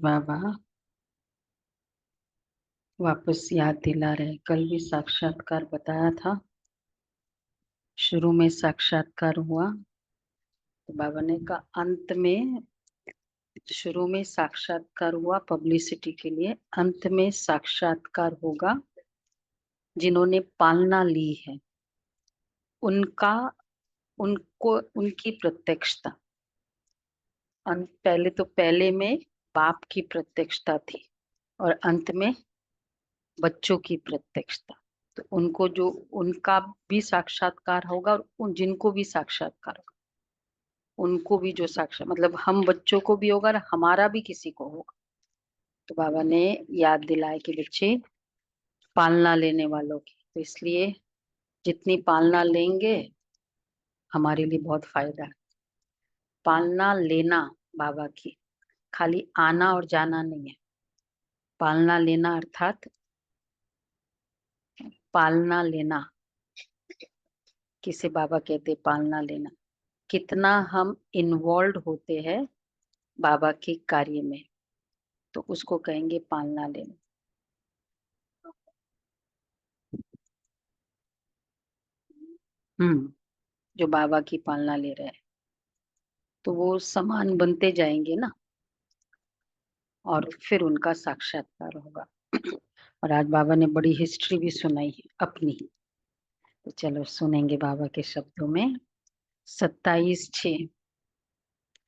बाबा वापस याद दिला रहे, कल भी साक्षात्कार बताया था। शुरू में साक्षात्कार हुआ तो बाबा ने कहा अंत में, शुरू में साक्षात्कार हुआ पब्लिसिटी के लिए, अंत में साक्षात्कार होगा जिन्होंने पालना ली है उनका, उनको उनकी प्रत्यक्षता। पहले तो पहले में बाप की प्रत्यक्षता थी और अंत में बच्चों की प्रत्यक्षता। तो उनको जो, उनका भी साक्षात्कार होगा और उन जिनको भी साक्षात्कार होगा उनको भी जो साक्षात, मतलब हम बच्चों को भी होगा और हमारा भी किसी को होगा। तो बाबा ने याद दिलाया कि बच्चे पालना लेने वालों की, तो इसलिए जितनी पालना लेंगे हमारे लिए बहुत फायदा है। पालना लेना बाबा की, खाली आना और जाना नहीं है। पालना लेना अर्थात पालना लेना, किसे बाबा कहते पालना लेना, कितना हम इन्वॉल्व होते हैं बाबा के कार्य में, तो उसको कहेंगे पालना लेना। जो बाबा की पालना ले रहे हैं तो वो समान बनते जाएंगे ना, और फिर उनका साक्षात्कार होगा। और आज बाबा ने बड़ी हिस्ट्री भी सुनाई है अपनी, तो चलो सुनेंगे बाबा के शब्दों में। 27/6।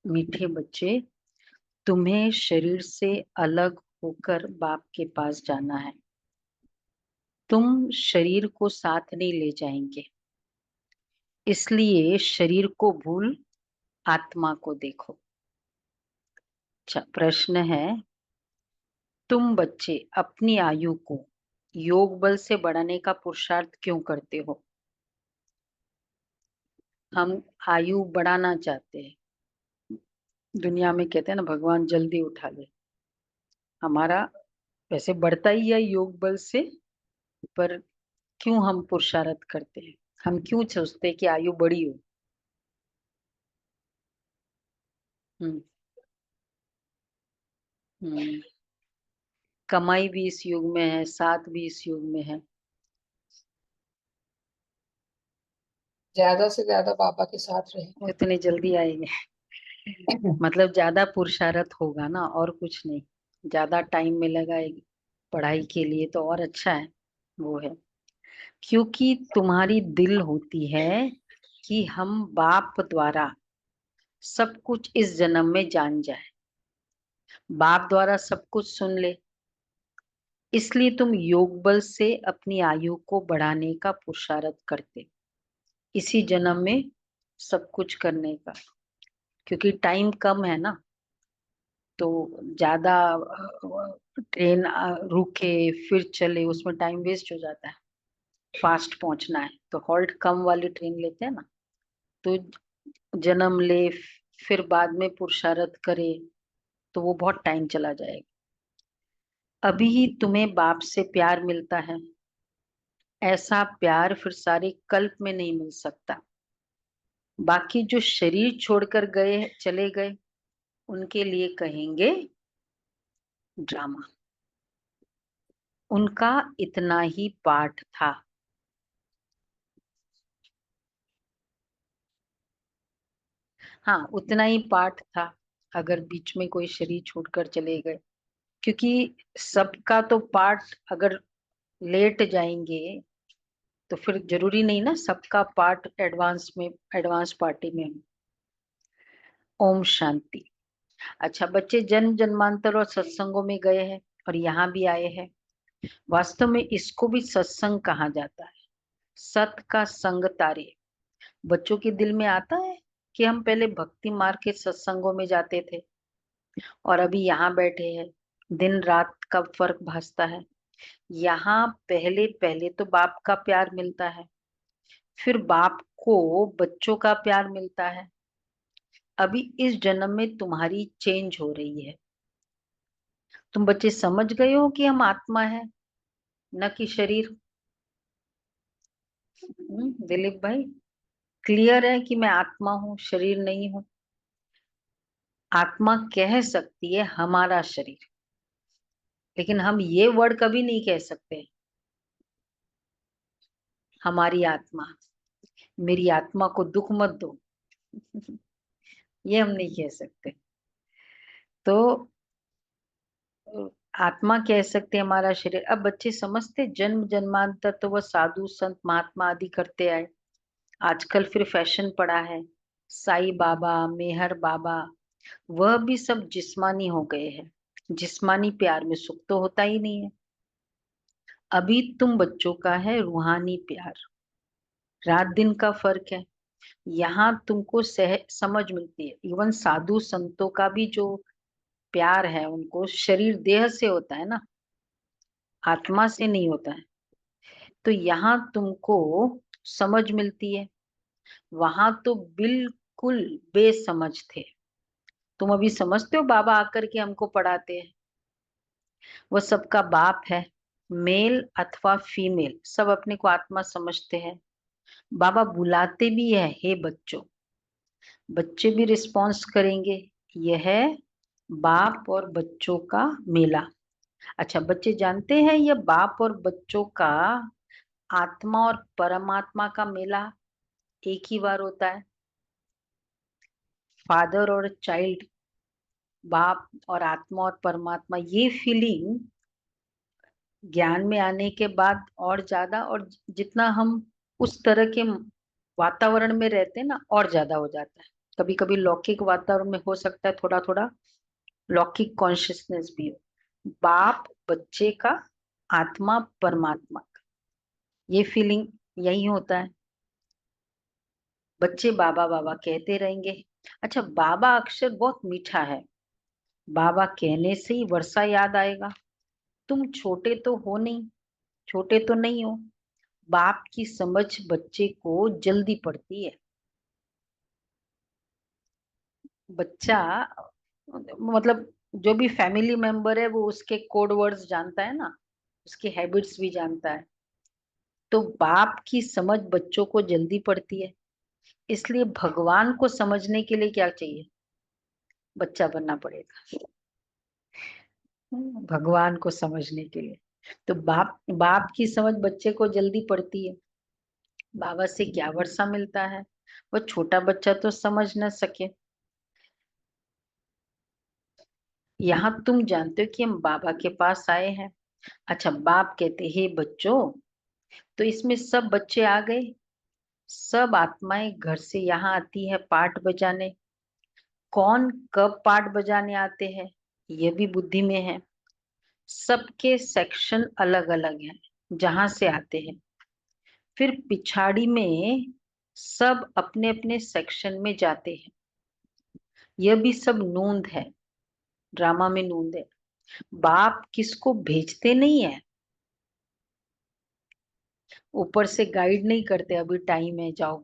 मीठे बच्चे, तुम्हें शरीर से अलग होकर बाप के पास जाना है। तुम शरीर को साथ नहीं ले जाएंगे, इसलिए शरीर को भूल आत्मा को देखो। अच्छा, प्रश्न है, तुम बच्चे अपनी आयु को योग बल से बढ़ाने का पुरुषार्थ क्यों करते हो? हम आयु बढ़ाना चाहते हैं। दुनिया में कहते हैं ना, भगवान जल्दी उठा ले। हमारा वैसे बढ़ता ही है योग बल से, पर क्यों हम पुरुषार्थ करते हैं? हम क्यों सोचते हैं कि आयु बड़ी हो? हम्म हम्म कमाई भी इस युग में है, साथ भी इस युग में है। ज्यादा से ज्यादा पापा के साथ रहे। इतने जल्दी आएंगे? मतलब ज्यादा पुरुषार्थ होगा ना, और कुछ नहीं। ज्यादा टाइम मिलेगा एक पढ़ाई के लिए तो और अच्छा है। वो है क्योंकि तुम्हारी दिल होती है कि हम बाप द्वारा सब कुछ इस जन्म में जान जाए, बाप द्वारा सब कुछ सुन ले। इसलिए तुम योग बल से अपनी आयु को बढ़ाने का पुरुषार्थ करते, इसी जन्म में सब कुछ करने का। क्योंकि टाइम कम है ना, तो ज्यादा ट्रेन रुके फिर चले उसमें टाइम वेस्ट हो जाता है। फास्ट पहुंचना है तो हॉल्ट कम वाली ट्रेन लेते हैं ना, तो जन्म ले फिर बाद में पुरुषार्थ करे तो वो बहुत टाइम चला जाएगा। अभी ही तुम्हें बाप से प्यार मिलता है, ऐसा प्यार फिर सारे कल्प में नहीं मिल सकता। बाकी जो शरीर छोड़कर गए चले गए उनके लिए कहेंगे ड्रामा। उनका इतना ही पाठ था। हाँ, उतना ही पाठ था। अगर बीच में कोई शरीर छोड़कर चले गए, क्योंकि सबका तो पाठ अगर लेट जाएंगे तो फिर जरूरी नहीं ना सबका पाठ एडवांस में, एडवांस पार्टी में हो। ओम शांति। अच्छा बच्चे, जन्म जन्मांतर और सत्संगों में गए हैं और यहाँ भी आए हैं। वास्तव में इसको भी सत्संग कहा जाता है। सत का संग तारे। बच्चों के दिल में आता है कि हम पहले भक्ति मार्ग के सत्संगों में जाते थे और अभी यहाँ बैठे हैं। दिन रात का फर्क भासता है। यहाँ पहले पहले तो बाप का प्यार मिलता है, फिर बाप को बच्चों का प्यार मिलता है। अभी इस जन्म में तुम्हारी चेंज हो रही है। तुम बच्चे समझ गए हो कि हम आत्मा है, न कि शरीर। दिलीप भाई, क्लियर है कि मैं आत्मा हूँ, शरीर नहीं हूँ। आत्मा कह सकती है हमारा शरीर, लेकिन हम ये वर्ड कभी नहीं कह सकते हमारी आत्मा, मेरी आत्मा को दुख मत दो। ये हम नहीं कह सकते। तो आत्मा कह सकते हैं हमारा शरीर। अब बच्चे समझते जन्म जन्मांतर तो वह साधु संत महात्मा आदि करते आए, आजकल फिर फैशन पड़ा है, साईं बाबा, मेहर बाबा, वह भी सब जिस्मानी हो गए हैं। जिस्मानी प्यार में सुख तो होता ही नहीं है। अभी तुम बच्चों का है रूहानी प्यार, रात दिन का फर्क है। यहाँ तुमको समझ मिलती है। इवन साधु संतों का भी जो प्यार है उनको शरीर देह से होता है ना, आत्मा से नहीं होता है। तो यहाँ तुमको समझ मिलती है, वहां तो बिल्कुल बेसमझ थे। तुम अभी समझते हो बाबा आकर के हमको पढ़ाते हैं, वो सबका बाप है, मेल अथवा फीमेल सब अपने को आत्मा समझते हैं। बाबा बुलाते भी है, हे बच्चों, बच्चे भी रिस्पॉन्स करेंगे। यह है बाप और बच्चों का मेला। अच्छा, बच्चे जानते हैं यह बाप और बच्चों का, आत्मा और परमात्मा का मेला एक ही बार होता है। फादर और चाइल्ड, बाप और आत्मा और परमात्मा, ये फीलिंग ज्ञान में आने के बाद और ज्यादा, और जितना हम उस तरह के वातावरण में रहते हैं ना और ज्यादा हो जाता है। कभी कभी लौकिक वातावरण में हो सकता है थोड़ा थोड़ा लौकिक कॉन्शियसनेस भी हो। बाप बच्चे का, आत्मा परमात्मा का, ये फीलिंग यही होता है। बच्चे बाबा बाबा कहते रहेंगे। अच्छा, बाबा अक्षर बहुत मीठा है, बाबा कहने से ही वर्षा याद आएगा। तुम छोटे तो हो नहीं, छोटे तो नहीं हो। बाप की समझ बच्चे को जल्दी पड़ती है। बच्चा मतलब जो भी फैमिली मेंबर है वो उसके कोड वर्ड्स जानता है ना, उसके हैबिट्स भी जानता है। तो बाप की समझ बच्चों को जल्दी पड़ती है। इसलिए भगवान को समझने के लिए क्या चाहिए? बच्चा बनना पड़ेगा भगवान को समझने के लिए। तो बाप बाप की समझ बच्चे को जल्दी पड़ती है। बाबा से क्या वर्षा मिलता है, वो छोटा बच्चा तो समझ ना सके। यहाँ तुम जानते हो कि हम बाबा के पास आए हैं। अच्छा, बाप कहते हे बच्चों, तो इसमें सब बच्चे आ गए, सब आत्माएं घर से यहाँ आती है पाठ बजाने। कौन कब पाठ बजाने आते हैं ये भी बुद्धि में है। सबके सेक्शन अलग अलग हैं जहां से आते हैं। फिर पिछाड़ी में सब अपने अपने सेक्शन में जाते हैं। यह भी सब नूंद है, ड्रामा में नूंद है। बाप किसको भेजते नहीं है, ऊपर से गाइड नहीं करते अभी टाइम है जाओ।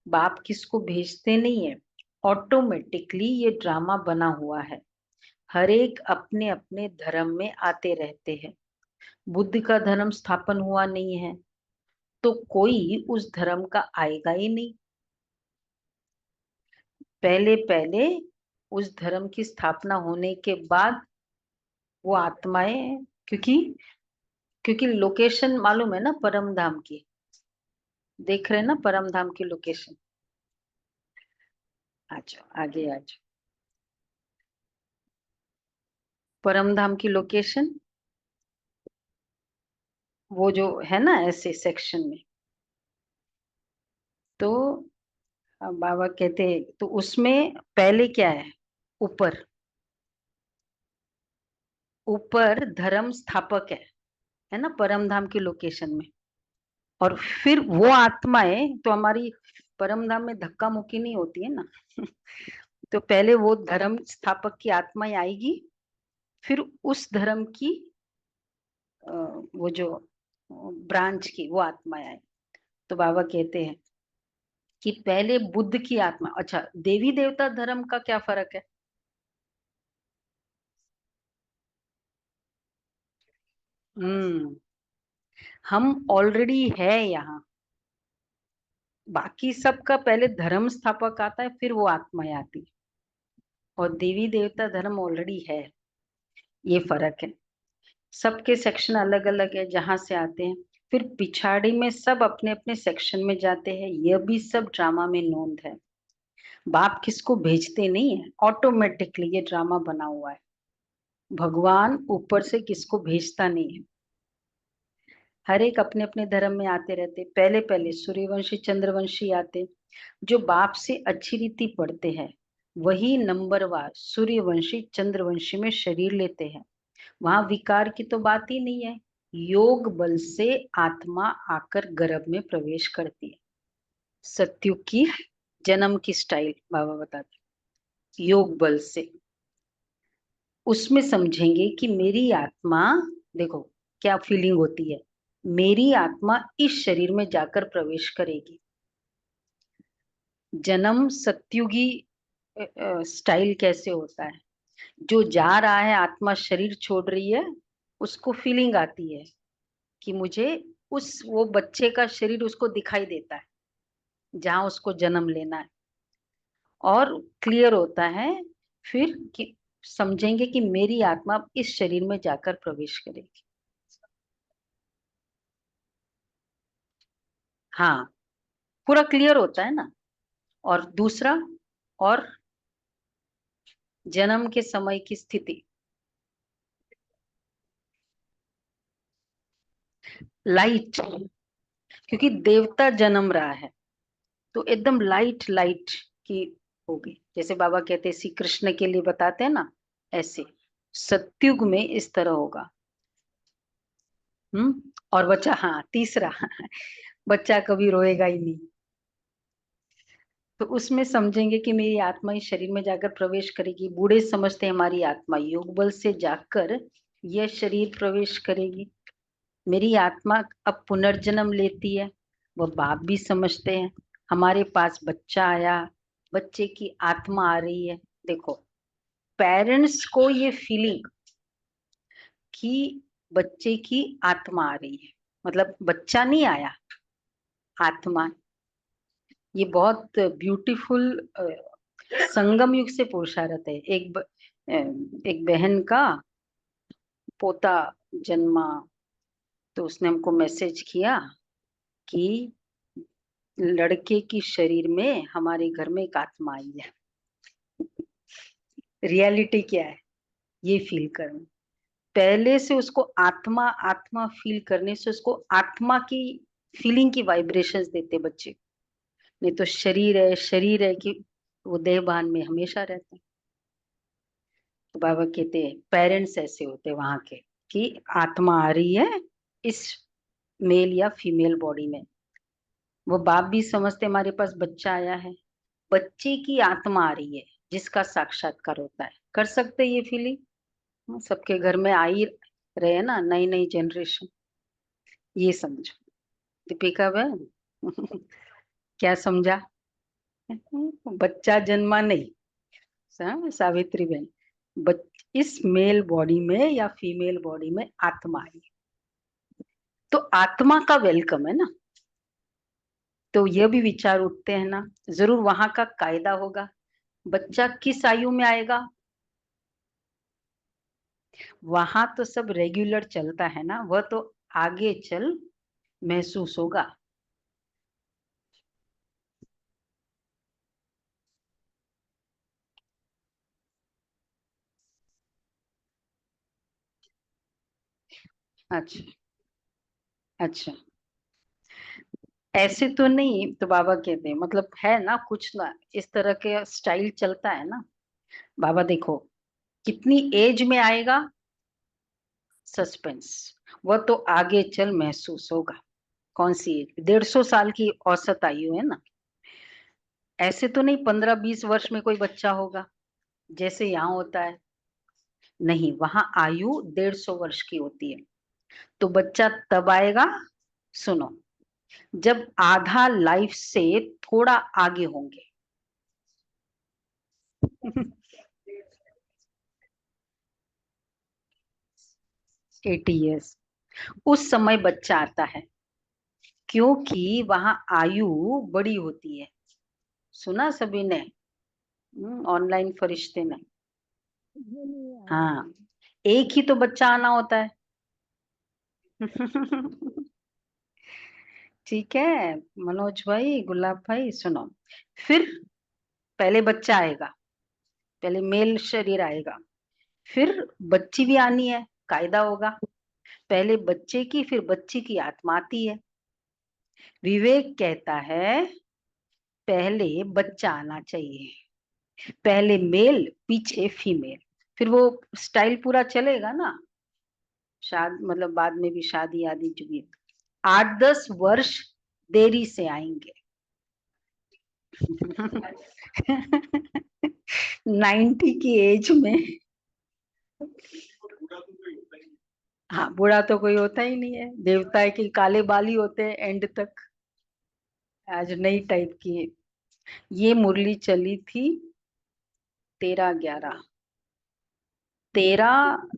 बाप किसको भेजते नहीं है, ऑटोमेटिकली ये ड्रामा बना हुआ है। हर एक अपने अपने धर्म में आते रहते हैं। बुद्ध का धर्म स्थापन हुआ नहीं है तो कोई उस धर्म का आएगा ही नहीं। पहले पहले उस धर्म की स्थापना होने के बाद वो आत्माएं, क्योंकि क्योंकि लोकेशन मालूम है ना परम धाम की, देख रहे हैं ना परम धाम की लोकेशन। आ जाओ आगे आ जाओ, परम धाम की लोकेशन वो जो है ना ऐसे सेक्शन में। तो बाबा कहते तो उसमें पहले क्या है, ऊपर, ऊपर धर्म स्थापक है ना परम धाम की लोकेशन में। और फिर वो आत्माएं तो हमारी परम धाम में धक्का मुक्की नहीं होती है ना तो पहले वो धर्म स्थापक की आत्माएं आएगी, फिर उस धर्म की वो जो ब्रांच की वो आत्माएं आए। तो बाबा कहते हैं कि पहले बुद्ध की आत्मा। अच्छा, देवी देवता धर्म का क्या फर्क है? हम्म हम ऑलरेडी है यहाँ, बाकी सबका पहले धर्म स्थापक आता है, फिर वो आत्माएं आती है। और देवी देवता धर्म ऑलरेडी है, ये फर्क है। सबके सेक्शन अलग अलग है जहां से आते हैं, फिर पिछाड़ी में सब अपने अपने सेक्शन में जाते हैं। यह भी सब ड्रामा में नोंद है। बाप किसको भेजते नहीं है, ऑटोमेटिकली ये ड्रामा बना हुआ है। भगवान ऊपर से किसको भेजता नहीं है। हर एक अपने अपने धर्म में आते रहते। पहले पहले सूर्यवंशी चंद्रवंशी आते, जो बाप से अच्छी रीति पढ़ते हैं वही नंबरवार सूर्यवंशी चंद्रवंशी में शरीर लेते हैं। वहां विकार की तो बात ही नहीं है। योग बल से आत्मा आकर गर्भ में प्रवेश करती है। सत्युग की जन्म की स्टाइल बाबा बताते, योग बल से। उसमें समझेंगे कि मेरी आत्मा, देखो क्या फीलिंग होती है, मेरी आत्मा इस शरीर में जाकर प्रवेश करेगी। जन्म सत्युगी स्टाइल कैसे होता है, जो जा रहा है आत्मा शरीर छोड़ रही है, उसको फीलिंग आती है कि मुझे उस वो बच्चे का शरीर उसको दिखाई देता है जहां उसको जन्म लेना है। और क्लियर होता है फिर कि समझेंगे कि मेरी आत्मा अब इस शरीर में जाकर प्रवेश करेगी। हाँ, पूरा क्लियर होता है ना। और दूसरा, और जन्म के समय की स्थिति, लाइट, क्योंकि देवता जन्म रहा है तो एकदम लाइट लाइट की होगी। जैसे बाबा कहते हैं श्री कृष्ण के लिए बताते हैं ना, ऐसे सत्युग में इस तरह होगा। और बच्चा, हाँ तीसरा बच्चा कभी रोएगा ही नहीं। तो उसमें समझेंगे कि मेरी आत्मा इस शरीर में जाकर प्रवेश करेगी। बूढ़े समझते हैं हमारी आत्मा योग बल से जाकर यह शरीर प्रवेश करेगी। मेरी आत्मा अब पुनर्जन्म लेती है, वह बाप भी समझते हैं। हमारे पास बच्चा आया, बच्चे की आत्मा आ रही है। देखो, पेरेंट्स को ये फीलिंग कि बच्चे की आत्मा आ रही है, मतलब बच्चा नहीं आया, आत्मा। ये बहुत ब्यूटीफुल संगम युग से पुरुषार्थ है। एक बहन का पोता जन्मा, तो उसने हमको मैसेज किया कि लड़के की शरीर में हमारे घर में एक आत्मा आई है। रियलिटी क्या है, ये फील करना। पहले से उसको आत्मा आत्मा फील करने से उसको आत्मा की फीलिंग की वाइब्रेशंस देते बच्चे। नहीं तो शरीर है कि वो देहभान में हमेशा रहते हैं। तो बाबा कहते हैं पेरेंट्स ऐसे होते हैं वहां के, कि आत्मा आ रही है इस मेल या फीमेल बॉडी में। वो बाप भी समझते हमारे पास बच्चा आया है, बच्चे की आत्मा आ रही है जिसका साक्षात्कार होता है। कर सकते ये फीलिंग, सबके घर में आ ही रहे हैं ना नई नई जनरेशन। ये समझो दीपिका बहन क्या समझा? बच्चा जन्मा नहीं, सावित्री बहन, इस मेल बॉडी में या फीमेल बॉडी में आत्मा आई, तो आत्मा का वेलकम है ना। तो ये भी विचार उठते हैं ना, जरूर वहां का कायदा होगा। बच्चा किस आयु में आएगा, वहां तो सब रेगुलर चलता है ना, वह तो आगे चल महसूस होगा। अच्छा, अच्छा, ऐसे तो नहीं। तो बाबा कहते हैं मतलब है ना कुछ ना, इस तरह के स्टाइल चलता है ना। बाबा देखो, कितनी एज में आएगा, सस्पेंस, वह तो आगे चल महसूस होगा। कौन सी एज, 150 साल की औसत आयु है ना। ऐसे तो नहीं 15-20 वर्ष में कोई बच्चा होगा जैसे यहाँ होता है। नहीं, वहां आयु 150 वर्ष की होती है। तो बच्चा तब आएगा, सुनो, जब आधा लाइफ से थोड़ा आगे होंगे। 80 years, उस समय बच्चा आता है। क्योंकि वहां आयु बड़ी होती है। सुना सभी ने? ऑनलाइन फरिश्ते ने। हाँ, एक ही तो बच्चा आना होता है। ठीक है मनोज भाई, गुलाब भाई, सुनो। फिर पहले बच्चा आएगा, पहले मेल शरीर आएगा, फिर बच्ची भी आनी है, कायदा होगा। पहले बच्चे की, फिर बच्ची की आत्मा आती है। विवेक कहता है पहले बच्चा आना चाहिए, पहले मेल पीछे फीमेल। फिर वो स्टाइल पूरा चलेगा ना। मतलब बाद में भी शादी आदि जो भी 8-10 वर्ष देरी से आएंगे। 90 की एज में। हाँ, बूढ़ा तो कोई होता ही नहीं है, देवता के काले बाल ही होते हैं एंड तक। आज नई टाइप की है। ये मुरली चली थी 13/11, 13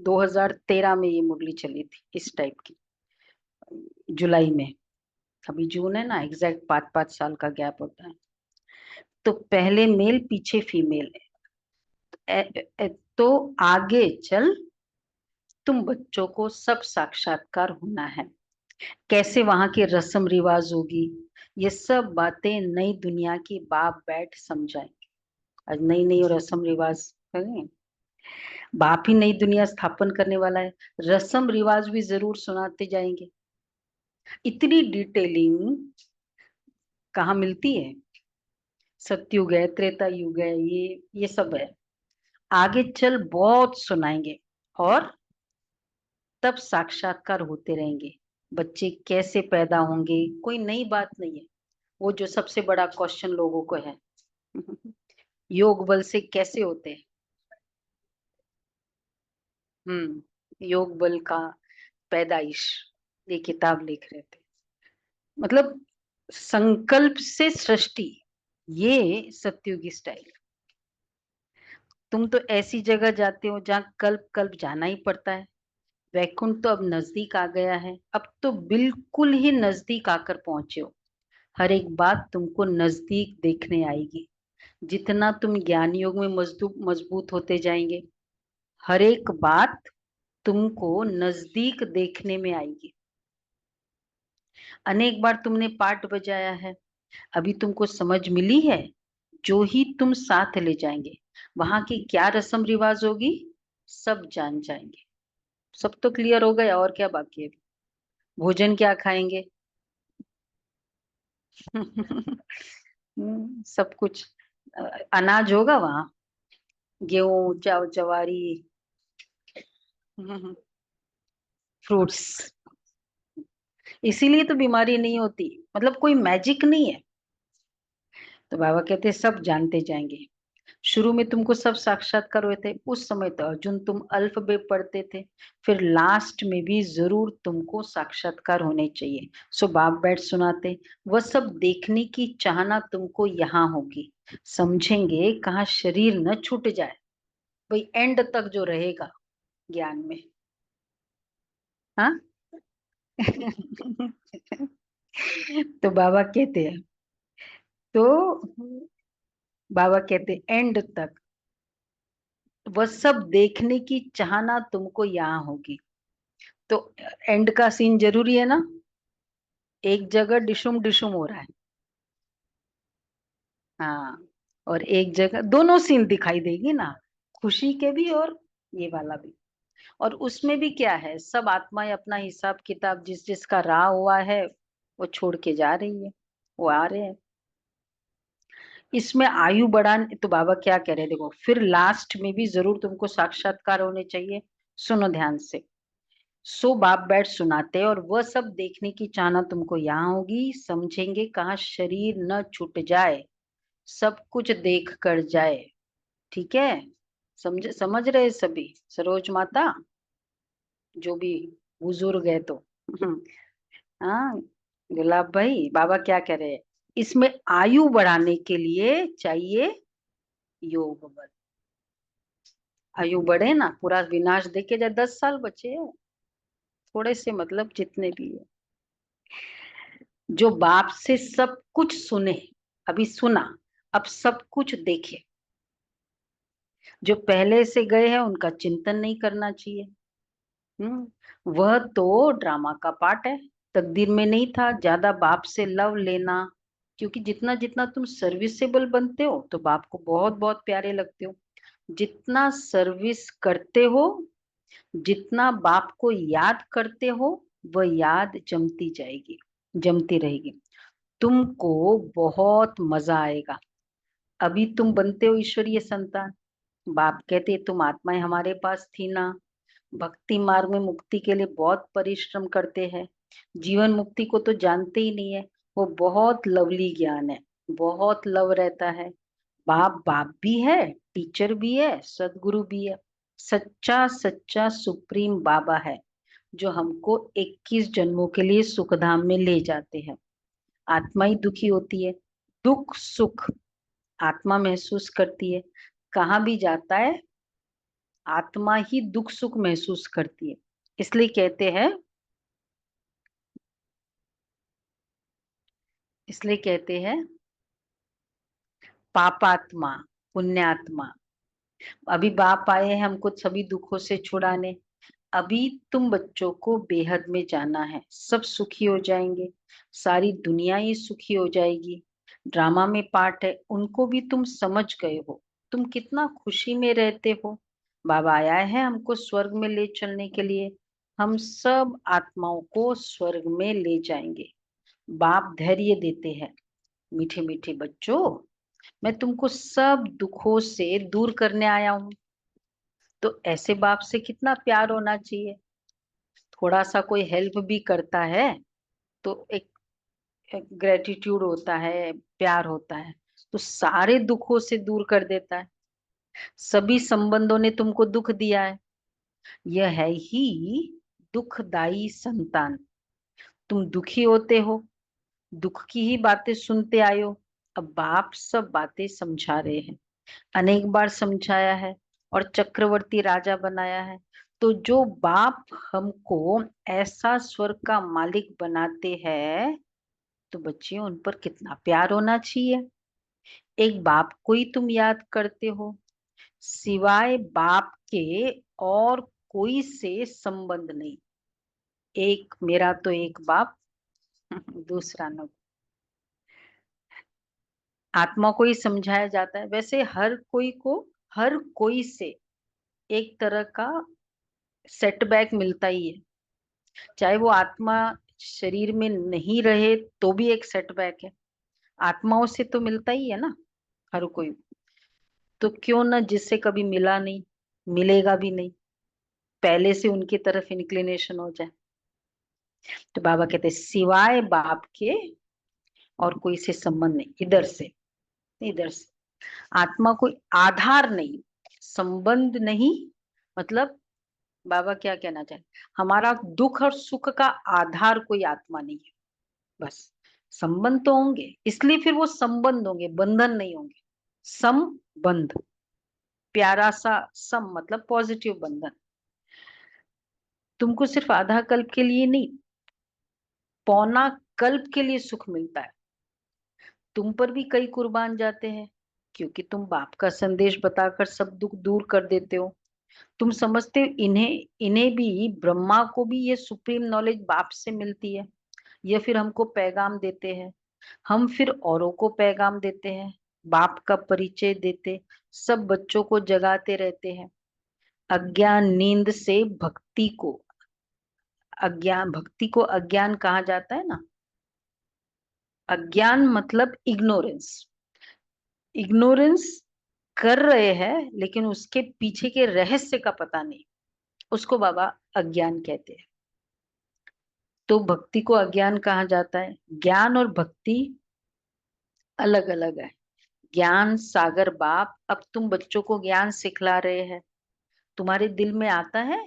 2013 में ये मुरली चली थी इस टाइप की, जुलाई में। अभी जून है ना, एग्जैक्ट 5-5 साल का गैप होता है। तो पहले मेल पीछे फीमेल है। तो आगे चल तुम बच्चों को सब साक्षात्कार होना है। कैसे वहां की रस्म रिवाज होगी, ये सब बातें नई दुनिया की बाप बैठ समझाएंगे। आज नई नई रस्म रिवाज करें। बाप ही नई दुनिया स्थापन करने वाला है, रस्म रिवाज भी जरूर सुनाते जाएंगे। इतनी डिटेलिंग कहाँ मिलती है? सतयुग है, त्रेता युग है, ये सब है। आगे चल बहुत सुनाएंगे। और तब साक्षात्कार होते रहेंगे। बच्चे कैसे पैदा होंगे कोई नई बात नहीं है। वो जो सबसे बड़ा क्वेश्चन लोगों को है, योग बल से कैसे होते हैं। योग बल का पैदाइश, ये किताब लिख रहे थे। मतलब संकल्प से सृष्टि, ये सत्युगी स्टाइल। तुम तो ऐसी जगह जाते हो जहाँ कल्प कल्प जाना ही पड़ता है। वैकुंठ तो अब नजदीक आ गया है, अब तो बिल्कुल ही नजदीक आकर पहुंचे हो। हर एक बात तुमको नजदीक देखने आएगी। जितना तुम ज्ञान योग में मजबूत मजबूत होते जाएंगे, हर एक बात तुमको नजदीक देखने में आएगी। अनेक बार तुमने पाठ बजाया है, अभी तुमको समझ मिली है। जो ही तुम साथ ले जाएंगे, वहां की क्या रस्म रिवाज होगी, सब जान जाएंगे। सब तो क्लियर हो गया, और क्या बाकी है? भोजन क्या खाएंगे? सब कुछ। अनाज होगा वहां, गेहूं जवारी, फ्रूट्स। इसीलिए तो बीमारी नहीं होती, मतलब कोई मैजिक नहीं है। तो बाबा कहते सब जानते जाएंगे। शुरू में तुमको सब साक्षात्कार हुए थे, उस समय तो अर्जुन तुम अल्फबेट पढ़ते थे। फिर लास्ट में भी जरूर तुमको साक्षात्कार होने चाहिए। सो बाप बैठ सुनाते। वह सब देखने की चाहना तुमको यहाँ होगी। समझेंगे कहाँ शरीर न छूट जाए, भाई एंड तक जो रहेगा ज्ञान में। हाँ। तो बाबा कहते हैं, तो बाबा कहते एंड तक वह सब देखने की चाहना तुमको यहाँ होगी। तो एंड का सीन जरूरी है ना। एक जगह डिशुम डिशुम हो रहा है। हाँ, और एक जगह दोनों सीन दिखाई देगी ना, खुशी के भी और ये वाला भी। और उसमें भी क्या है, सब आत्माएं अपना हिसाब किताब जिस जिसका रहा हुआ है वो छोड़ के जा रही है, वो आ रहे हैं। इसमें आयु बढ़ाने तो बाबा क्या कह रहे हैं, देखो फिर लास्ट में भी जरूर तुमको साक्षात्कार होने चाहिए। सुनो ध्यान से। सो बाप बैठ सुनाते और वह सब देखने की चाहना तुमको यहाँ होगी। समझेंगे कहाँ शरीर न छूट जाए, सब कुछ देख कर जाए। ठीक है? समझ रहे सभी? सरोज माता, जो भी बुजुर्ग है तो। हाँ, गुलाब भाई, बाबा क्या कह रहे हैं? इसमें आयु बढ़ाने के लिए चाहिए योग बल। आयु बढ़े ना, पूरा विनाश देखे जाए, 10 साल बचे हैं थोड़े से, मतलब जितने भी है। जो बाप से सब कुछ सुने, अभी सुना, अब सब कुछ देखे। जो पहले से गए हैं उनका चिंतन नहीं करना चाहिए। वह तो ड्रामा का पार्ट है, तकदीर में नहीं था ज्यादा बाप से लव लेना। क्योंकि जितना जितना तुम सर्विसेबल बनते हो तो बाप को बहुत बहुत प्यारे लगते हो। जितना सर्विस करते हो, जितना बाप को याद करते हो, वह याद जमती जाएगी, जमती रहेगी। तुमको बहुत मजा आएगा। अभी तुम बनते हो ईश्वरीय संतान। बाप कहते तुम आत्माएं हमारे पास थी ना, भक्ति मार्ग में मुक्ति के लिए बहुत परिश्रम करते हैं, जीवन मुक्ति को तो जानते ही नहीं है। वो बहुत लवली ज्ञान है, बहुत लव रहता है। बाप बाप भी है, टीचर भी है, सदगुरु भी है। सच्चा सच्चा सुप्रीम बाबा है, जो हमको 21 जन्मों के लिए सुखधाम में ले जाते हैं। आत्मा ही दुखी होती है, दुख सुख आत्मा महसूस करती है। कहाँ भी जाता है आत्मा ही दुख सुख महसूस करती है। इसलिए कहते हैं पापात्मा, पुण्यात्मा। अभी बाप आए हैं हमको सभी दुखों से छुड़ाने। अभी तुम बच्चों को बेहद में जाना है, सब सुखी हो जाएंगे, सारी दुनिया ही सुखी हो जाएगी। ड्रामा में पार्ट है, उनको भी तुम समझ गए हो। तुम कितना खुशी में रहते हो। बाबा आया है हमको स्वर्ग में ले चलने के लिए। हम सब आत्माओं को स्वर्ग में ले जाएंगे। बाप धैर्य देते हैं, मीठे मीठे बच्चों, मैं तुमको सब दुखों से दूर करने आया हूँ। तो ऐसे बाप से कितना प्यार होना चाहिए। थोड़ा सा कोई हेल्प भी करता है तो एक ग्रेटिट्यूड होता है, प्यार होता है। तो सारे दुखों से दूर कर देता है। सभी संबंधों ने तुमको दुख दिया है, यह है ही दुखदाई संतान। तुम दुखी होते हो, दुख की ही बातें सुनते आए हो। अब बाप सब बातें समझा रहे हैं, अनेक बार समझाया है और चक्रवर्ती राजा बनाया है। तो जो बाप हमको ऐसा स्वर्ग का मालिक बनाते हैं, तो बच्चियों उन पर कितना प्यार होना चाहिए। एक बाप को ही तुम याद करते हो, सिवाय बाप के और कोई से संबंध नहीं। एक मेरा तो एक बाप दूसरा न। आत्मा को ही समझाया जाता है। वैसे हर कोई से एक तरह का सेटबैक मिलता ही है। चाहे वो आत्मा शरीर में नहीं रहे तो भी एक सेटबैक है। आत्माओं से तो मिलता ही है ना हर कोई। तो क्यों ना, जिससे कभी मिला नहीं, मिलेगा भी नहीं, पहले से उनकी तरफ इंक्लिनेशन हो जाए। तो बाबा कहते हैं, सिवाय बाप के और कोई से संबंध नहीं, इधर से आत्मा कोई आधार नहीं, संबंध नहीं। मतलब बाबा क्या कहना चाहे, हमारा दुख और सुख का आधार कोई आत्मा नहीं है। बस संबंध तो होंगे, इसलिए फिर वो संबंध होंगे, बंधन नहीं होंगे। संबंध, प्यारा सा सम मतलब पॉजिटिव बंधन। तुमको सिर्फ आधा कल्प के लिए नहीं, पौना कल्प के लिए सुख मिलता है। तुम पर भी कई कुर्बान जाते हैं, क्योंकि तुम बाप का संदेश बताकर सब दुख दूर कर देते हो। तुम समझते हो इन्हें इन्हें भी, ब्रह्मा को भी ये सुप्रीम नॉलेज बाप से मिलती है। ये फिर हमको पैगाम देते हैं, हम फिर औरों को पैगाम देते हैं, बाप का परिचय देते, सब बच्चों को जगाते रहते हैं। अज्ञान नींद से भक्ति को अज्ञान कहा जाता है ना। अज्ञान मतलब इग्नोरेंस। इग्नोरेंस कर रहे हैं लेकिन उसके पीछे के रहस्य का पता नहीं, उसको बाबा अज्ञान कहते हैं। तो भक्ति को अज्ञान कहा जाता है। ज्ञान और भक्ति अलग अलग है। ज्ञान सागर बाप अब तुम बच्चों को ज्ञान सिखला रहे हैं। तुम्हारे दिल में आता है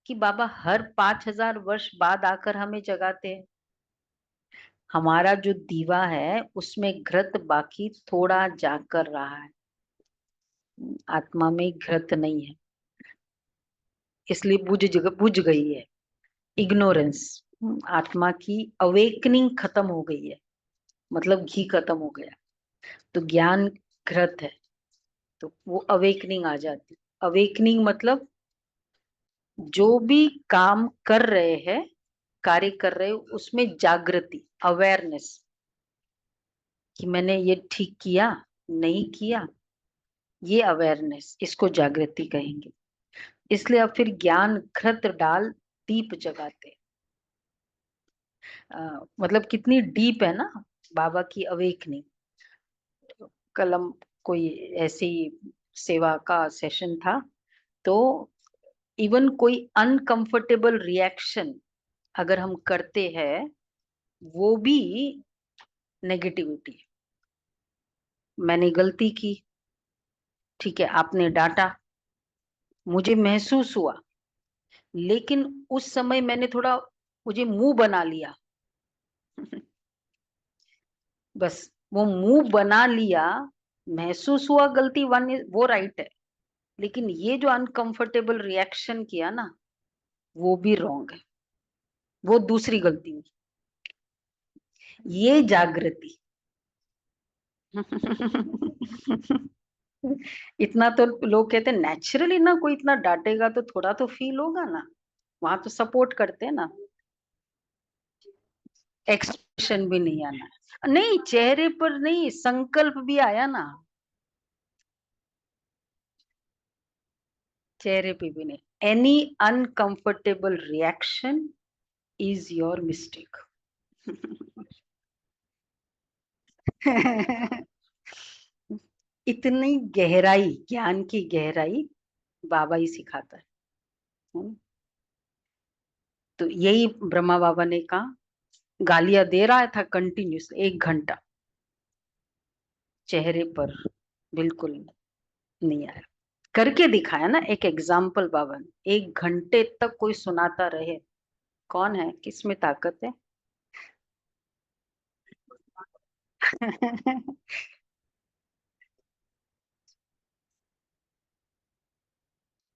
कि बाबा हर 5,000 वर्ष बाद आकर हमें जगाते हैं। हमारा जो दीवा है उसमें घृत बाकी थोड़ा जाग कर रहा है, आत्मा में घृत नहीं है, इसलिए बुझ गई है। इग्नोरेंस, आत्मा की अवेकनिंग खत्म हो गई है, मतलब घी खत्म हो गया, तो ज्ञान घृत है, तो वो अवेकनिंग आ जाती। अवेकनिंग मतलब जो भी काम कर रहे हैं, कार्य कर रहे हो, उसमें जागृति, अवेयरनेस, कि मैंने ये ठीक किया, नहीं किया, ये अवेयरनेस, इसको जागृति कहेंगे। इसलिए अब फिर ज्ञान घृत डाल दीप जगाते। मतलब कितनी डीप है ना बाबा की अवेकनिंग। कल हम कोई ऐसी सेवा का सेशन था, तो इवन कोई अनकंफर्टेबल रिएक्शन अगर हम करते हैं, वो भी नेगेटिविटी। मैंने गलती की, ठीक है, आपने डांटा, मुझे महसूस हुआ, लेकिन उस समय मैंने थोड़ा, मुझे मुंह बना लिया। बस वो मुंह बना लिया, महसूस हुआ गलती, वन वो राइट है, लेकिन ये जो अनकंफर्टेबल रिएक्शन किया ना, वो भी रॉन्ग है, वो दूसरी गलती हुई। ये जागृति। इतना तो लोग कहते हैं नेचुरली ना, कोई इतना डांटेगा तो थोड़ा तो फील होगा ना, वहां तो सपोर्ट करते हैं ना। एक्सप्रेशन भी नहीं आना, नहीं चेहरे पर नहीं, संकल्प भी आया ना, चेहरे पे भी नहीं। Any uncomfortable reaction is your mistake. इतनी गहराई, ज्ञान की गहराई बाबा ही सिखाता है ना? तो यही ब्रह्मा बाबा ने कहा, गालियां दे रहा था कंटिन्यूस 1 घंटा, चेहरे पर बिल्कुल नहीं आया। करके दिखाया ना, एक एग्जाम्पल बाबा ने, 1 घंटे तक कोई सुनाता रहे, कौन है, किसमें ताकत है?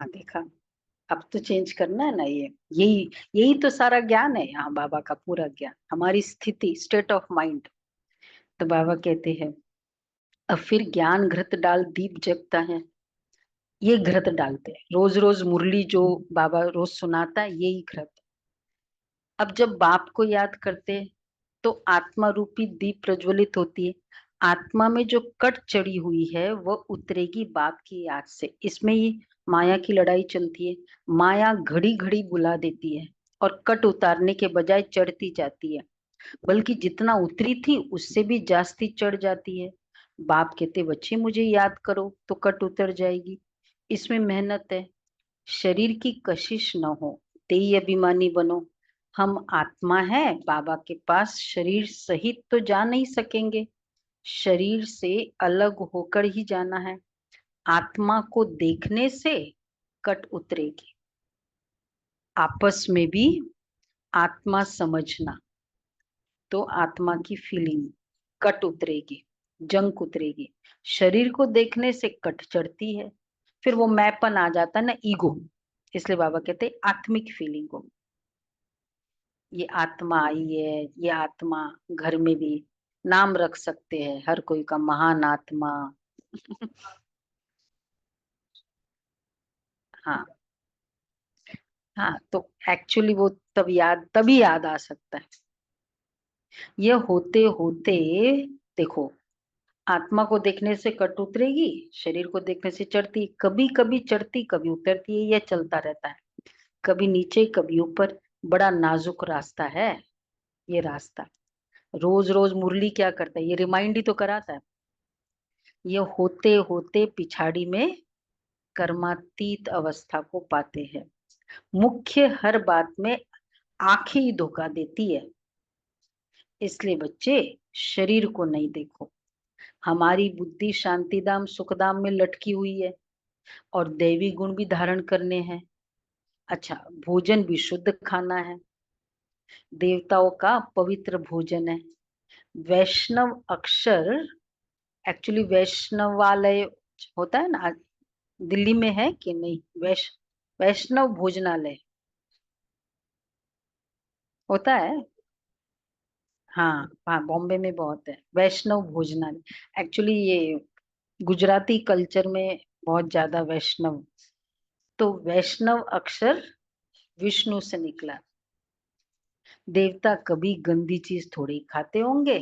हाँ देखा, अब तो चेंज करना है ना ये, यही यही तो सारा ज्ञान है यहाँ, बाबा का पूरा ज्ञान, हमारी स्थिति, स्टेट ऑफ माइंड। तो बाबा कहते हैं, अब फिर ज्ञान घृत डाल दीप जगता है, ये घृत डालते हैं, रोज रोज मुरली जो बाबा रोज सुनाता है, यही घृत। अब जब बाप को याद करते हैं, तो आत्मा रूपी दीप प्रज्वलित होती है। आत्मा में जो कट चढ़ी हुई है वह उतरेगी बाप की याद से। इसमें ही माया की लड़ाई चलती है। माया घड़ी घड़ी बुला देती है, और कट उतारने के बजाय चढ़ती जाती है, बल्कि जितना उतरी थी उससे भी जास्ती चढ़ जाती है। बाप कहते, बच्चे मुझे याद करो तो कट उतर जाएगी। इसमें मेहनत है, शरीर की कशिश न हो, तेई अभिमानी बनो। हम आत्मा है, बाबा के पास शरीर सहित तो जा नहीं सकेंगे, शरीर से अलग होकर ही जाना है। आत्मा को देखने से कट उतरेगी, आपस में भी आत्मा समझना, तो आत्मा की फीलिंग कट उतरेगी, जंक उतरेगी। शरीर को देखने से कट चढ़ती है, फिर वो मैपन आ जाता है ना, ईगो। इसलिए बाबा कहते हैं आत्मिक फीलिंग को, ये आत्मा आई है, ये आत्मा, घर में भी नाम रख सकते हैं हर कोई का, महान आत्मा। हाँ, हाँ, तो एक्चुअली वो तभी याद आ सकता है। ये होते होते, देखो, आत्मा को देखने से कट उतरेगी, शरीर को देखने से चढ़ती, कभी कभी चढ़ती कभी उतरती है, यह चलता रहता है, कभी नीचे कभी ऊपर। बड़ा नाजुक रास्ता है ये रास्ता। रोज रोज मुरली क्या करता है, ये रिमाइंड ही तो कराता है। ये होते होते पिछाड़ी में कर्मातीत अवस्था को पाते हैं। मुख्य हर बात में आंखें ही धोखा देती है। इसलिए बच्चे, शरीर को नहीं देखो, हमारी बुद्धि शांतिधाम सुखधाम में लटकी हुई है, और दैवी गुण भी धारण करने हैं। अच्छा, भोजन भी शुद्ध खाना है, देवताओं का पवित्र भोजन है। वैष्णव अक्षर, एक्चुअली वैष्णवालय होता है ना, दिल्ली में है कि नहीं, वैष्णव भोजनालय। होता है। हाँ हाँ, बॉम्बे में बहुत है वैष्णव भोजनालय। एक्चुअली ये गुजराती कल्चर में बहुत ज्यादा वैष्णव। तो वैष्णव अक्षर विष्णु से निकला। देवता कभी गंदी चीज थोड़ी खाते होंगे।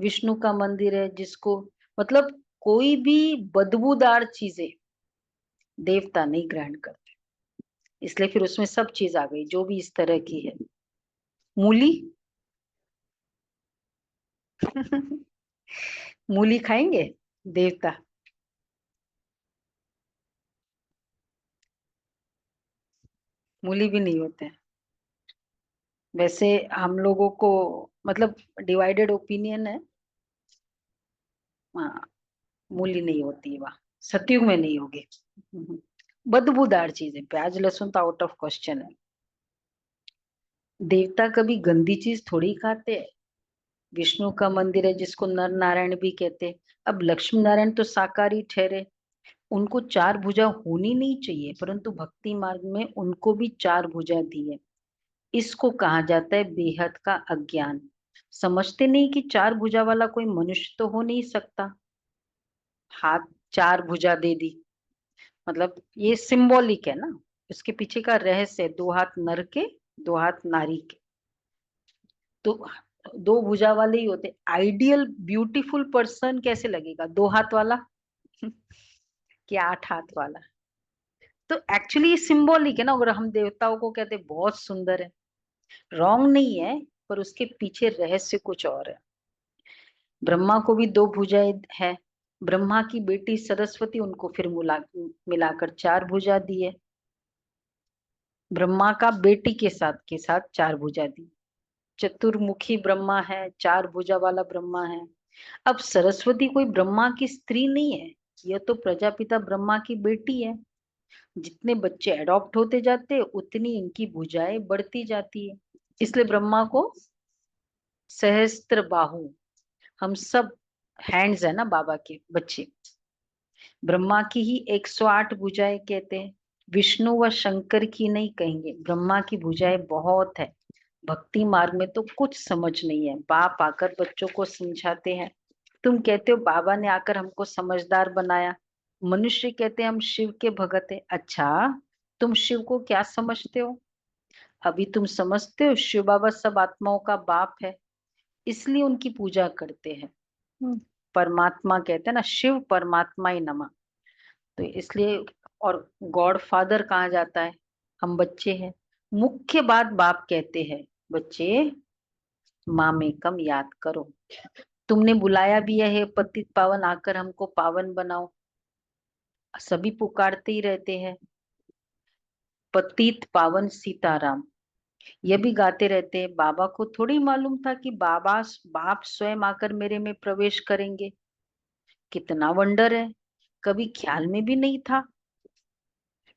विष्णु का मंदिर है जिसको, मतलब कोई भी बदबूदार चीजें देवता नहीं ग्रहण करते। इसलिए फिर उसमें सब चीज आ गई जो भी इस तरह की है। मूली। मूली खाएंगे देवता? मूली भी नहीं होते हैं। वैसे हम लोगों को, मतलब डिवाइडेड ओपिनियन है। हाँ, मूली नहीं होती है वहाँ, सतयुग में नहीं होगी। हम्म। बदबूदार चीज है, प्याज लहसुन तो आउट ऑफ क्वेश्चन है। देवता कभी गंदी चीज थोड़ी खाते हैं। विष्णु का मंदिर है जिसको नर नारायण भी कहते हैं। अब लक्ष्मी नारायण तो शाकाहारी ठहरे, उनको चार भुजा होनी नहीं चाहिए, परंतु भक्ति मार्ग में उनको भी चार भुजा दी है। इसको कहा जाता है बेहद का अज्ञान। समझते नहीं कि चार भुजा वाला कोई मनुष्य तो हो नहीं सकता। हाथ चार भुजा दे दी, मतलब ये सिंबॉलिक है ना। इसके पीछे का रहस्य है, दो हाथ नर के, दो हाथ नारी के। तो दो भुजा वाले ही होते। आइडियल ब्यूटीफुल पर्सन कैसे लगेगा, दो हाथ वाला कि आठ हाथ वाला? तो एक्चुअली ये सिंबॉलिक है ना। अगर हम देवताओं को कहते हैं बहुत सुंदर है, रॉन्ग नहीं है, पर उसके पीछे रहस्य कुछ और है। ब्रह्मा को भी दो भुजाएं है। ब्रह्मा की बेटी सरस्वती, उनको फिर मिलाकर चार भुजा दी है। ब्रह्मा का बेटी के साथ चार भुजा दी। चतुर्मुखी ब्रह्मा है, चार भुजा वाला ब्रह्मा है। अब सरस्वती कोई ब्रह्मा की स्त्री नहीं है, यह तो प्रजापिता ब्रह्मा की बेटी है। जितने बच्चे अडॉप्ट होते जाते उतनी इनकी भुजाएं बढ़ती जाती है। इसलिए ब्रह्मा को सहस्त्र बाहु, हम सब हैंड्स है ना बाबा के बच्चे। ब्रह्मा की ही 108 भुजाएं कहते हैं। विष्णु व शंकर की नहीं कहेंगे, ब्रह्मा की भुजाएं बहुत है। भक्ति मार्ग में तो कुछ समझ नहीं है, बाप आकर बच्चों को समझाते हैं। तुम कहते हो बाबा ने आकर हमको समझदार बनाया। मनुष्य कहते हैं हम शिव के भगत है। अच्छा, तुम शिव को क्या समझते हो? अभी तुम समझते हो शिव बाबा सब आत्माओं का बाप है, इसलिए उनकी पूजा करते हैं। परमात्मा कहते हैं ना, शिव परमात्मा ही नमा। तो इसलिए, और गॉड फादर कहा जाता है। हम बच्चे हैं, मुख्य बात बाप कहते हैं, बच्चे माँ में कम याद करो। तुमने बुलाया भी है, "हे पतित पावन आकर हमको पावन बनाओ"। सभी पुकारते ही रहते हैं, पतित पावन सीताराम। ये भी गाते रहते हैं। बाबा को थोड़ी मालूम था कि बाप स्वयं आकर मेरे में प्रवेश करेंगे। कितना वंडर है, कभी ख्याल में भी नहीं था।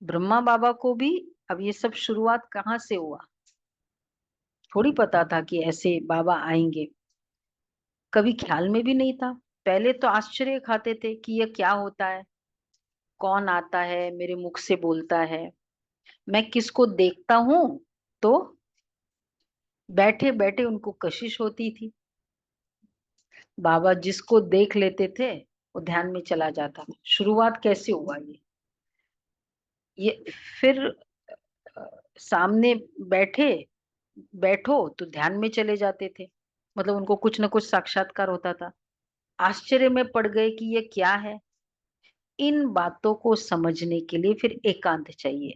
ब्रह्मा बाबा को भी अब ये सब शुरुआत कहाँ से हुआ, थोड़ी पता था कि ऐसे बाबा आएंगे। कभी ख्याल में भी नहीं था। पहले तो आश्चर्य खाते थे कि यह क्या होता है, कौन आता है मेरे मुख से बोलता है। मैं किसको देखता हूँ तो बैठे बैठे उनको कशिश होती थी। बाबा जिसको देख लेते थे वो ध्यान में चला जाता था। शुरुआत कैसे हुआ ये फिर अ, सामने बैठे बैठो तो ध्यान में चले जाते थे, मतलब उनको कुछ ना कुछ साक्षात्कार होता था। आश्चर्य में पड़ गए कि ये क्या है। इन बातों को समझने के लिए फिर एकांत चाहिए,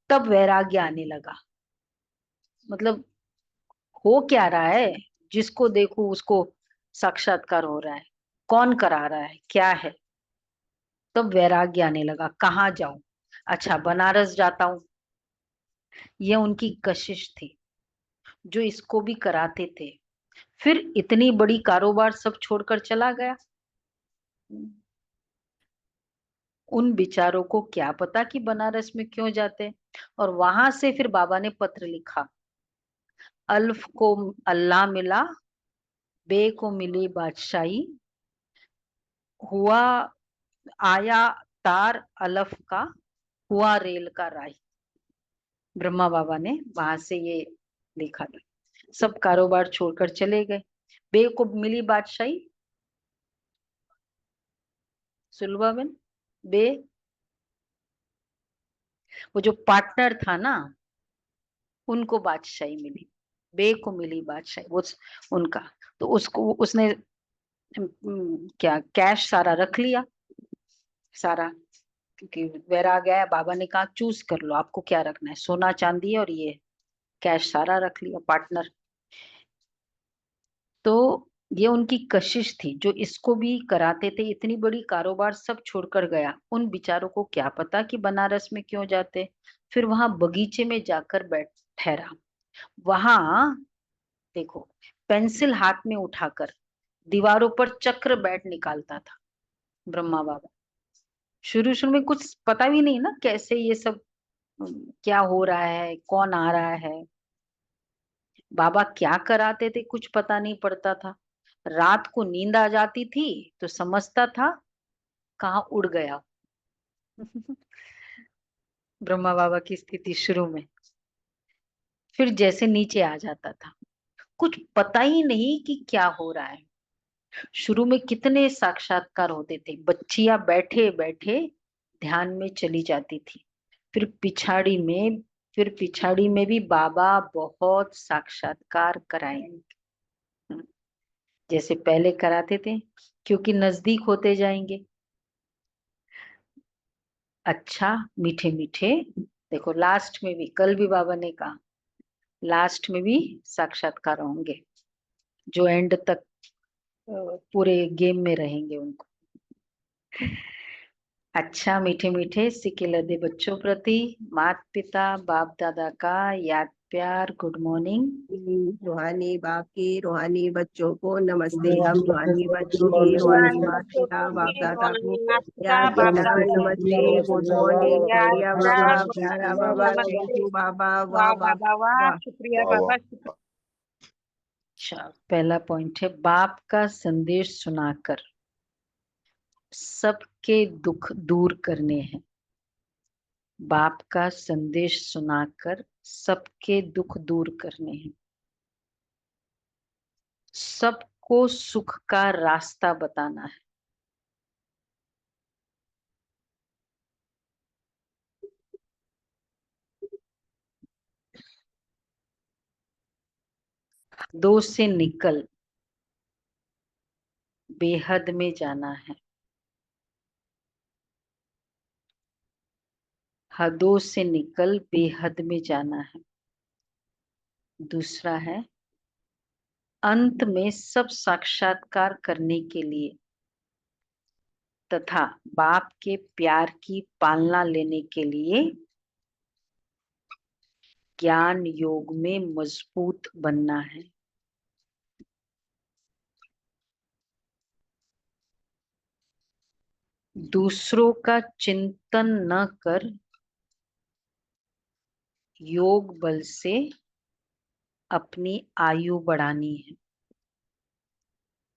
तब वैराग्य आने लगा। मतलब हो क्या रहा है, जिसको देखो उसको साक्षात्कार हो रहा है, कौन करा रहा है, क्या है। तब वैराग्य आने लगा, कहाँ जाऊं? अच्छा, बनारस जाता हूँ। ये उनकी कशिश थी, जो इसको भी कराते थे। फिर इतनी बड़ी कारोबार सब छोड़कर चला गया। उन बिचारों को क्या पता कि बनारस में क्यों जाते। और वहां से फिर बाबा ने पत्र लिखा, अल्फ को अल्लाह मिला, बे को मिली बादशाही, हुआ आया तार अलफ का, हुआ रेल का राही। ब्रह्मा बाबा ने वहां से ये देखा था। सब कारोबार छोड़कर चले गए। बे को मिली बादशाही। सुलभा बहन, बे, वो जो पार्टनर था ना, उनको बादशाही मिली। बे को मिली बादशाही, वो उनका। तो उसको उसने क्या कैश सारा रख लिया, सारा। क्योंकि वैराग गया, बाबा ने कहा चूज कर लो आपको क्या रखना है, सोना चांदी और ये कैश, सारा रख लिया पार्टनर। तो ये उनकी कशिश थी, जो इसको भी कराते थे। इतनी बड़ी कारोबार सब छोड़कर गया। उन बेचारों को क्या पता कि बनारस में क्यों जाते। फिर वहां बगीचे में जाकर बैठ ठहरा। वहां देखो, पेंसिल हाथ में उठाकर दीवारों पर चक्र बैठ निकालता था ब्रह्मा बाबा। शुरू शुरू में कुछ पता भी नहीं ना कैसे ये सब क्या हो रहा है, कौन आ रहा है, बाबा क्या कराते थे कुछ पता नहीं पड़ता था। रात को नींद आ जाती थी तो समझता था कहाँ उड़ गया। ब्रह्मा बाबा की स्थिति शुरू में। फिर जैसे नीचे आ जाता था, कुछ पता ही नहीं कि क्या हो रहा है। शुरू में कितने साक्षात्कार होते थे, बच्चियां बैठे बैठे ध्यान में चली जाती थी। फिर पिछाड़ी में फिर पिछाड़ी में भी बाबा बहुत साक्षात्कार कराएंगे, जैसे पहले कराते थे, क्योंकि नजदीक होते जाएंगे। अच्छा, मीठे मीठे। देखो लास्ट में भी, कल भी बाबा ने कहा लास्ट में भी साक्षात्कार होंगे, जो एंड तक पूरे गेम में रहेंगे उनको। अच्छा, मीठे मीठे सिके लदे बच्चों प्रति माता पिता बाप दादा का याद प्यार, गुड मॉर्निंग। रूहानी बाप की रूहानी बच्चों को नमस्ते। हम रूहानी बच्चों की रूहानी माता पिता बाप दादा को याद प्यार नमस्ते, गुड मॉर्निंग, बढ़िया बाबा, प्यारा बाबा, थैंक यू बाबा, वाह बाबा, वाह। शुक्रिया बाबा, शुक्रिया। अच्छा, पहला पॉइंट है, बाप का संदेश सुनाकर सबके दुख दूर करने हैं। बाप का संदेश सुनाकर सबके दुख दूर करने हैं, सबको सुख का रास्ता बताना है। हदों से निकल बेहद में जाना है। हदों से निकल बेहद में जाना है। दूसरा है, अंत में सब साक्षात्कार करने के लिए तथा बाप के प्यार की पालना लेने के लिए ज्ञान योग में मजबूत बनना है। दूसरों का चिंतन न कर योग बल से अपनी आयु बढ़ानी है।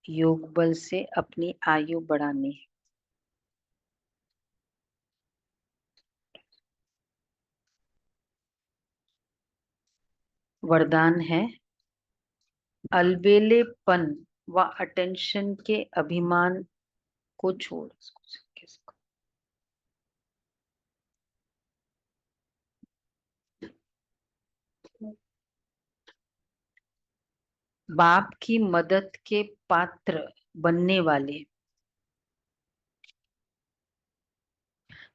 योग बल से अपनी आयु बढ़ानी है। वरदान है, अलबेलेपन व अटेंशन के अभिमान को छोड़। बाप की मदद के पात्र बनने वाले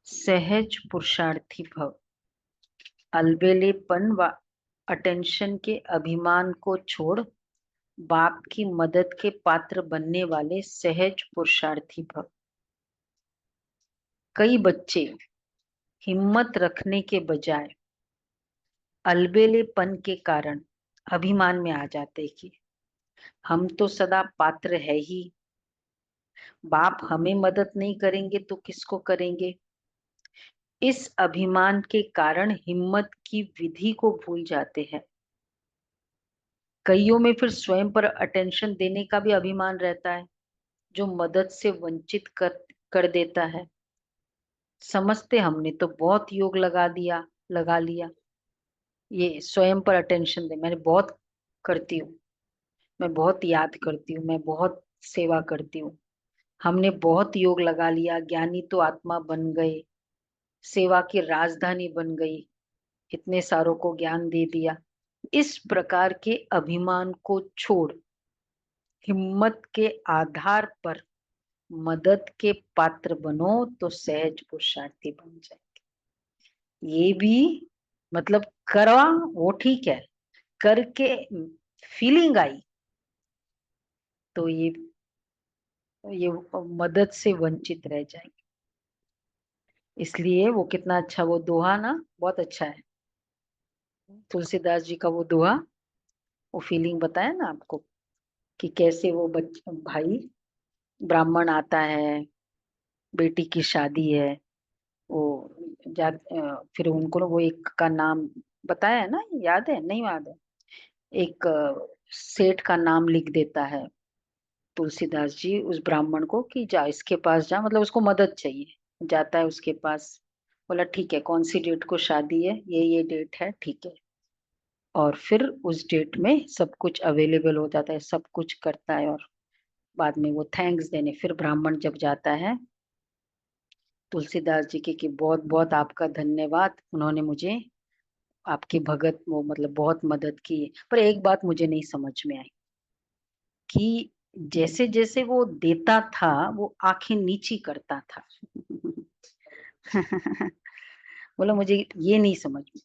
सहज पुरुषार्थी भव। अलबेलेपन व अटेंशन के अभिमान को छोड़ बाप की मदद के पात्र बनने वाले सहज पुरुषार्थी भव। कई बच्चे हिम्मत रखने के बजाय अलबेलेपन के कारण अभिमान में आ जाते कि हम तो सदा पात्र है ही, बाप हमें मदद नहीं करेंगे तो किसको करेंगे। इस अभिमान के कारण हिम्मत की विधि को भूल जाते हैं। कईयों में फिर स्वयं पर अटेंशन देने का भी अभिमान रहता है, जो मदद से वंचित कर देता है। समझते हमने तो बहुत योग लगा लिया, ये स्वयं पर अटेंशन दे। मैंने बहुत करती हूँ, मैं बहुत याद करती हूँ, मैं बहुत सेवा करती हूँ। हमने बहुत योग लगा लिया, ज्ञानी तो आत्मा बन गए, सेवा की राजधानी बन गई, इतने सारों को ज्ञान दे दिया। इस प्रकार के अभिमान को छोड़ हिम्मत के आधार पर मदद के पात्र बनो तो सहज पुरुषार्थी बन जाए। ये भी मतलब करवा वो ठीक है, करके फीलिंग आई तो ये मदद से वंचित रह जाएंगे। इसलिए वो कितना अच्छा वो दोहा ना, बहुत अच्छा है तुलसीदास जी का वो दोहा। वो फीलिंग बताया ना आपको कि कैसे वो भाई ब्राह्मण आता है, बेटी की शादी है, वो फिर उनको ना वो एक का नाम बताया है ना, याद है नहीं याद है? एक सेठ का नाम लिख देता है तुलसीदास जी उस ब्राह्मण को कि जा इसके पास जा, मतलब उसको मदद चाहिए। जाता है उसके पास, बोला ठीक है कौन सी डेट को शादी है, ये डेट है, ठीक है। और फिर उस डेट में सब कुछ अवेलेबल हो जाता है, सब कुछ करता है। और बाद में वो थैंक्स देने फिर ब्राह्मण जब जाता है तुलसीदास जी के कि बहुत बहुत आपका धन्यवाद, उन्होंने मुझे आपकी भगत वो मतलब बहुत मदद की है। पर एक बात मुझे नहीं समझ में आई कि जैसे जैसे वो देता था वो आंखें नीची करता था। बोला मुझे ये नहीं समझ में।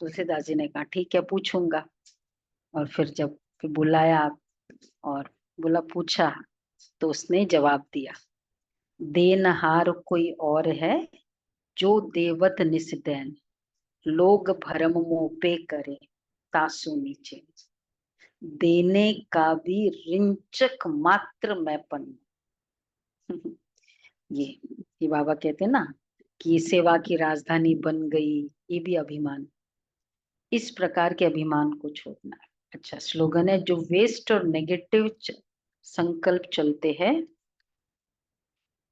तुलसीदास जी ने कहा ठीक है पूछूंगा। और फिर जब फिर बुलाया और बोला पूछा तो उसने जवाब दिया, देनहार कोई और है जो देवत निस्दैन, लोग भरम मोह पे करे तासु नीचे, देने का भी रिंचक मात्र मैं पन। ये ये बाबा कहते हैं ना कि सेवा की राजधानी बन गई, ये भी अभिमान। इस प्रकार के अभिमान को छोड़ना है। अच्छा स्लोगन है, जो वेस्ट और नेगेटिव संकल्प चलते हैं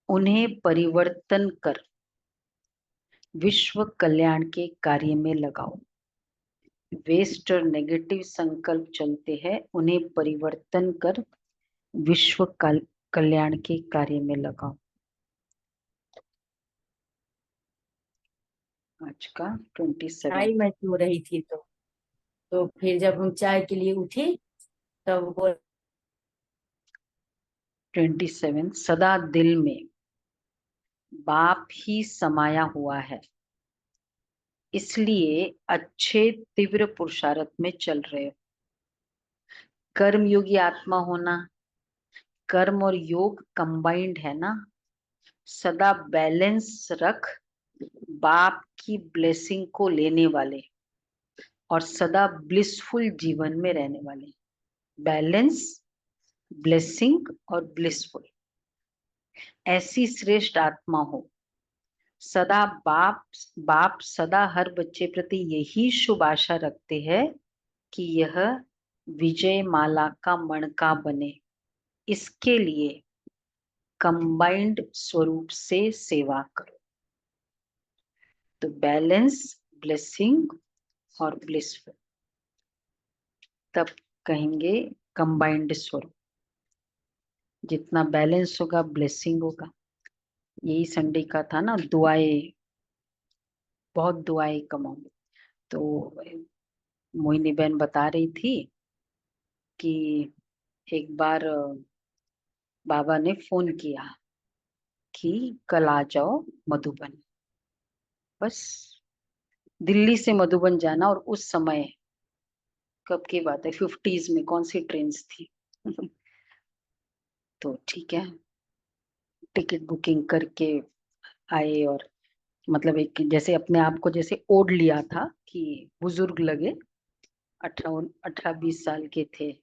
उन्हें परिवर्तन कर विश्व कल्याण के कार्य में लगाओ। वेस्ट और नेगेटिव संकल्प चलते हैं उन्हें परिवर्तन कर विश्व कल्याण के कार्य में लगाओ। आज का 27। चाय मैं पी रही थी तो फिर जब हम चाय के लिए उठी तब वो 27 सदा दिल में बाप ही समाया हुआ है, इसलिए अच्छे तीव्र पुरुषार्थ में चल रहे हो। कर्मयोगी आत्मा होना, कर्म और योग कंबाइंड है ना। सदा बैलेंस रख बाप की ब्लेसिंग को लेने वाले और सदा ब्लिसफुल जीवन में रहने वाले। बैलेंस, ब्लेसिंग और ब्लिसफुल, ऐसी श्रेष्ठ आत्मा हो। सदा बाप सदा हर बच्चे प्रति यही शुभ आशा रखते हैं कि यह विजय माला का मणका बने। इसके लिए कंबाइंड स्वरूप से सेवा करो। तो बैलेंस, ब्लेसिंग और ब्लिसफुल, तब कहेंगे कंबाइंड स्वरूप। जितना बैलेंस होगा ब्लेसिंग होगा। यही संडे का था ना, दुआएं, बहुत दुआएं कमाओ। तो मोहिनी बहन बता रही थी कि एक बार बाबा ने फोन किया कि कल आ जाओ मधुबन। बस दिल्ली से मधुबन जाना, और उस समय कब की बात है, 50s में कौन सी ट्रेन थी। तो ठीक है, टिकट बुकिंग करके आए। और मतलब एक जैसे अपने आप को जैसे ओढ़ लिया था कि बुजुर्ग लगे, 18-20 साल के थे,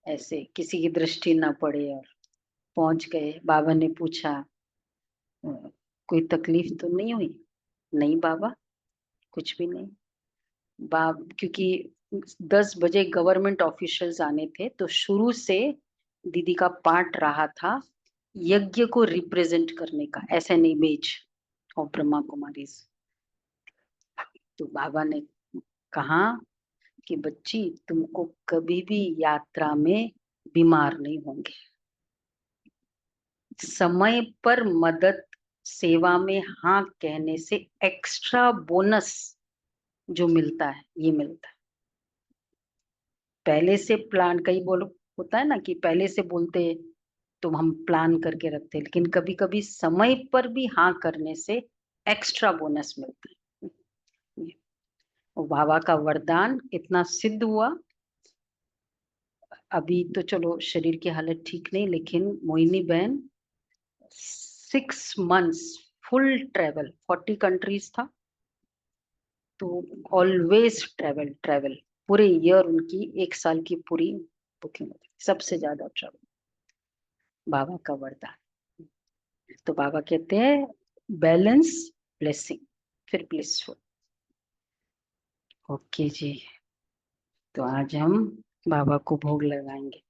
ऐसे किसी की दृष्टि ना पड़े। और पहुंच गए। बाबा ने पूछा कोई तकलीफ तो नहीं हुई? नहीं बाबा, कुछ भी नहीं। क्योंकि 10 बजे गवर्नमेंट ऑफिशियल्स आने थे, तो शुरू से दीदी का पार्ट रहा था यज्ञ को रिप्रेजेंट करने का, as an image of Brahma Kumaris. तो बाबा ने कहा कि बच्ची तुमको कभी भी यात्रा में बीमार नहीं होंगे। समय पर मदद सेवा में हाँ कहने से एक्स्ट्रा बोनस जो मिलता है ये मिलता है। पहले से प्लान, कई बोलो होता है ना कि पहले से बोलते तो हम प्लान करके रखते, लेकिन कभी कभी समय पर भी हाँ करने से एक्स्ट्रा बोनस मिलता है। और बाबा का वरदान इतना सिद्ध हुआ। अभी तो चलो शरीर की हालत ठीक नहीं, लेकिन मोहिनी बहन 6 मंथ्स फुल ट्रेवल, 40 कंट्रीज था, तो ऑलवेज ट्रेवल ट्रेवल, पूरे ईयर उनकी 1 साल की पूरी बुकिंग होती, सबसे ज्यादा ट्रेवल। बाबा का वरदान। तो बाबा कहते हैं बैलेंस ब्लेसिंग, फिर ब्लिसफुल। ओके जी, तो आज हम बाबा को भोग लगाएंगे।